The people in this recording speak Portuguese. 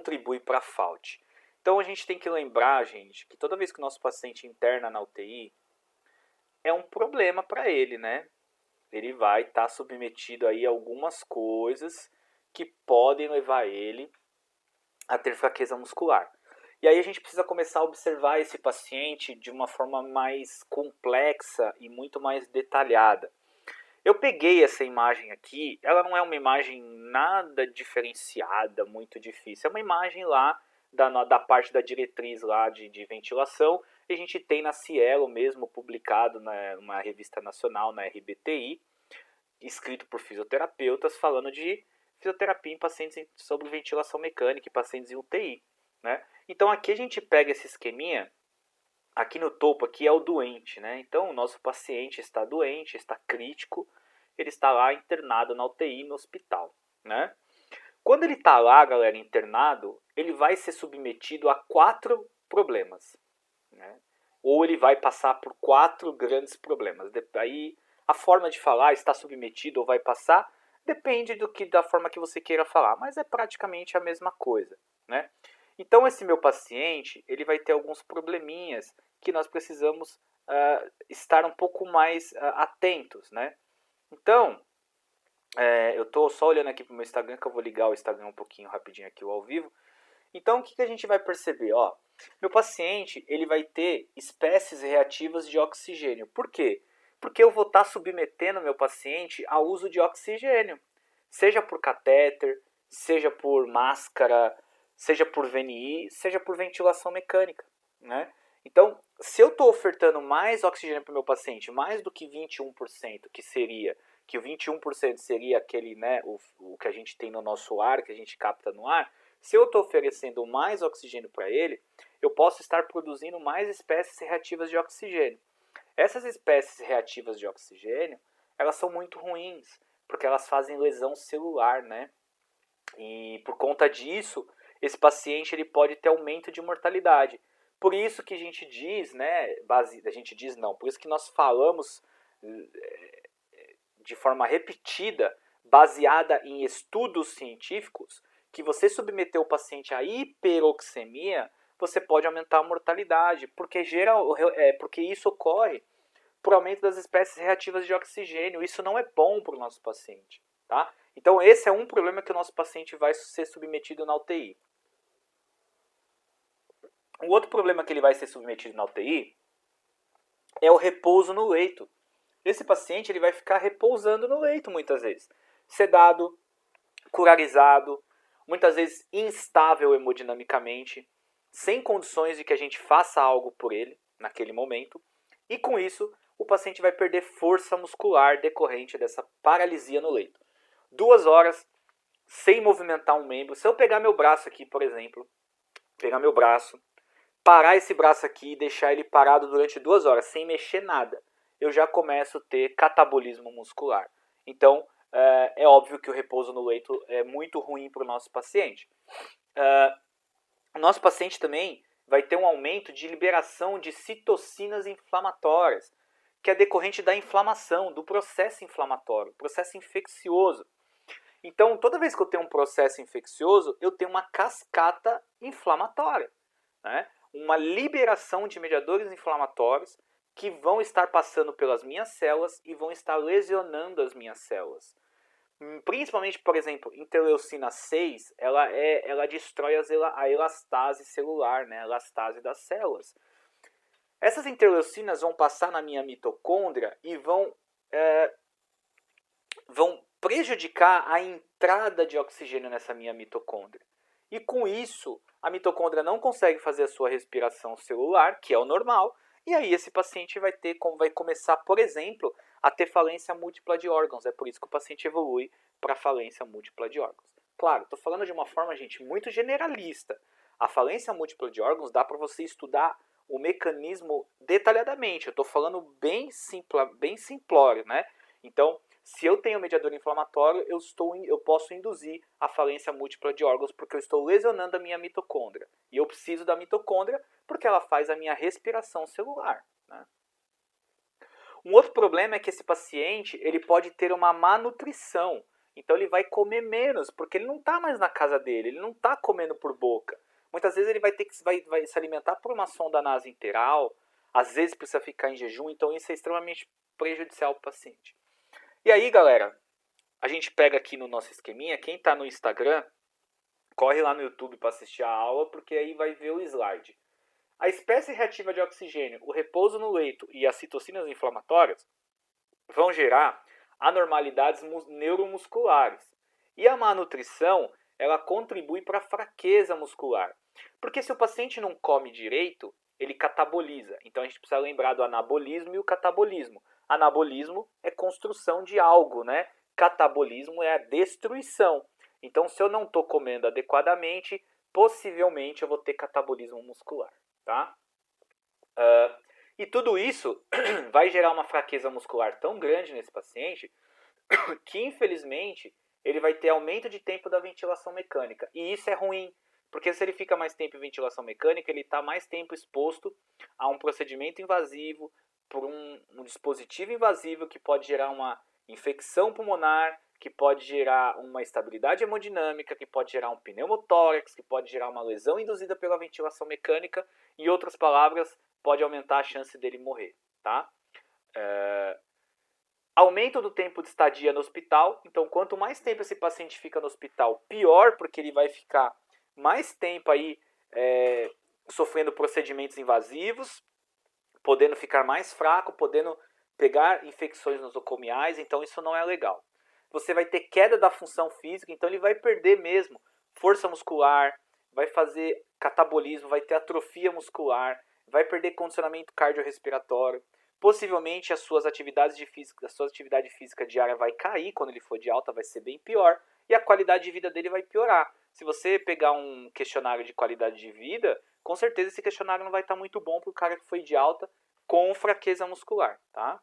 contribui para a FAUT? Então a gente tem que lembrar, gente, que toda vez que o nosso paciente interna na UTI, é um problema para ele, né? Ele vai estar submetido aí a algumas coisas que podem levar ele a ter fraqueza muscular. E aí a gente precisa começar a observar esse paciente de uma forma mais complexa e muito mais detalhada. Eu peguei essa imagem aqui, ela não é uma imagem nada diferenciada, muito difícil. É uma imagem lá da parte da diretriz lá de ventilação. E a gente tem na Cielo mesmo, publicado numa revista nacional, na RBTI, escrito por fisioterapeutas, falando de fisioterapia em pacientes sobre ventilação mecânica e pacientes em UTI. Né? Então aqui a gente pega esse esqueminha. Aqui no topo aqui é o doente, né? Então o nosso paciente está doente, está crítico, ele está lá internado na UTI no hospital, né? Quando ele está lá, galera, internado, ele vai ser submetido a 4 problemas, né? Ou ele vai passar por 4 grandes problemas. Aí a forma de falar, está submetido ou vai passar, depende da forma que você queira falar, mas é praticamente a mesma coisa, né? Então esse meu paciente, ele vai ter alguns probleminhas que nós precisamos estar um pouco mais atentos, né? Então, eu estou só olhando aqui para o meu Instagram, que eu vou ligar o Instagram um pouquinho rapidinho aqui ao vivo. Então, o que a gente vai perceber? Ó, meu paciente, ele vai ter espécies reativas de oxigênio. Por quê? Porque eu vou estar submetendo meu paciente ao uso de oxigênio. Seja por catéter, seja por máscara, seja por VNI, seja por ventilação mecânica, né? Então, se eu estou ofertando mais oxigênio para o meu paciente, mais do que 21%, que o 21% seria aquele, né, o que a gente tem no nosso ar, que a gente capta no ar, se eu estou oferecendo mais oxigênio para ele, eu posso estar produzindo mais espécies reativas de oxigênio. Essas espécies reativas de oxigênio, elas são muito ruins, porque elas fazem lesão celular, né? E por conta disso, esse paciente ele pode ter aumento de mortalidade. Por isso que a gente diz, né, por isso que nós falamos de forma repetida, baseada em estudos científicos, que você submeter o paciente à hiperoxemia, você pode aumentar a mortalidade, porque isso ocorre por aumento das espécies reativas de oxigênio. Isso não é bom para o nosso paciente, tá? Então esse é um problema que o nosso paciente vai ser submetido na UTI. Um outro problema que ele vai ser submetido na UTI é o repouso no leito. Esse paciente ele vai ficar repousando no leito muitas vezes, sedado, curarizado, muitas vezes instável hemodinamicamente, sem condições de que a gente faça algo por ele naquele momento, e com isso o paciente vai perder força muscular decorrente dessa paralisia no leito. 2 horas sem movimentar um membro. Se eu pegar meu braço aqui, por exemplo, parar esse braço aqui e deixar ele parado durante 2 horas sem mexer nada, eu já começo a ter catabolismo muscular. Então, é óbvio que o repouso no leito é muito ruim para o nosso paciente. O nosso paciente também vai ter um aumento de liberação de citocinas inflamatórias, que é decorrente da inflamação, do processo inflamatório, processo infeccioso. Então, toda vez que eu tenho um processo infeccioso, eu tenho uma cascata inflamatória, né? Uma liberação de mediadores inflamatórios que vão estar passando pelas minhas células e vão estar lesionando as minhas células. Principalmente, por exemplo, interleucina 6, ela destrói a elastase celular, né? A elastase das células. Essas interleucinas vão passar na minha mitocôndria e vão prejudicar a entrada de oxigênio nessa minha mitocôndria. E com isso, a mitocôndria não consegue fazer a sua respiração celular, que é o normal, e aí esse paciente vai começar, por exemplo, a ter falência múltipla de órgãos. É por isso que o paciente evolui para falência múltipla de órgãos. Claro, estou falando de uma forma, gente, muito generalista. A falência múltipla de órgãos dá para você estudar o mecanismo detalhadamente. Eu estou falando bem simplório, né? Então, se eu tenho mediador inflamatório, eu posso induzir a falência múltipla de órgãos porque eu estou lesionando a minha mitocôndria. E eu preciso da mitocôndria porque ela faz a minha respiração celular, né? Um outro problema é que esse paciente ele pode ter uma má nutrição. Então ele vai comer menos, porque ele não está mais na casa dele, ele não está comendo por boca. Muitas vezes ele vai ter que vai se alimentar por uma sonda nasointeral, às vezes precisa ficar em jejum, então isso é extremamente prejudicial para o paciente. E aí, galera, a gente pega aqui no nosso esqueminha, quem está no Instagram, corre lá no YouTube para assistir a aula, porque aí vai ver o slide. A espécie reativa de oxigênio, o repouso no leito e as citocinas inflamatórias vão gerar anormalidades neuromusculares. E a má nutrição, ela contribui para a fraqueza muscular. Porque se o paciente não come direito, ele cataboliza. Então a gente precisa lembrar do anabolismo e o catabolismo. Anabolismo é construção de algo, né? Catabolismo é a destruição. Então se eu não estou comendo adequadamente, possivelmente eu vou ter catabolismo muscular, tá? E tudo isso vai gerar uma fraqueza muscular tão grande nesse paciente que, infelizmente, ele vai ter aumento de tempo da ventilação mecânica. E isso é ruim, porque se ele fica mais tempo em ventilação mecânica, ele está mais tempo exposto a um procedimento invasivo, por um dispositivo invasivo que pode gerar uma infecção pulmonar, que pode gerar uma instabilidade hemodinâmica, que pode gerar um pneumotórax, que pode gerar uma lesão induzida pela ventilação mecânica. Em outras palavras, pode aumentar a chance dele morrer, tá? Aumento do tempo de estadia no hospital. Então, quanto mais tempo esse paciente fica no hospital, pior, porque ele vai ficar mais tempo aí sofrendo procedimentos invasivos, podendo ficar mais fraco, podendo pegar infecções nosocomiais. Então, isso não é legal. Você vai ter queda da função física, então ele vai perder mesmo força muscular, vai fazer catabolismo, vai ter atrofia muscular, vai perder condicionamento cardiorrespiratório. Possivelmente a sua atividade física diária vai cair quando ele for de alta, vai ser bem pior. E a qualidade de vida dele vai piorar. Se você pegar um questionário de qualidade de vida, com certeza esse questionário não vai estar muito bom para o cara que foi de alta com fraqueza muscular, tá?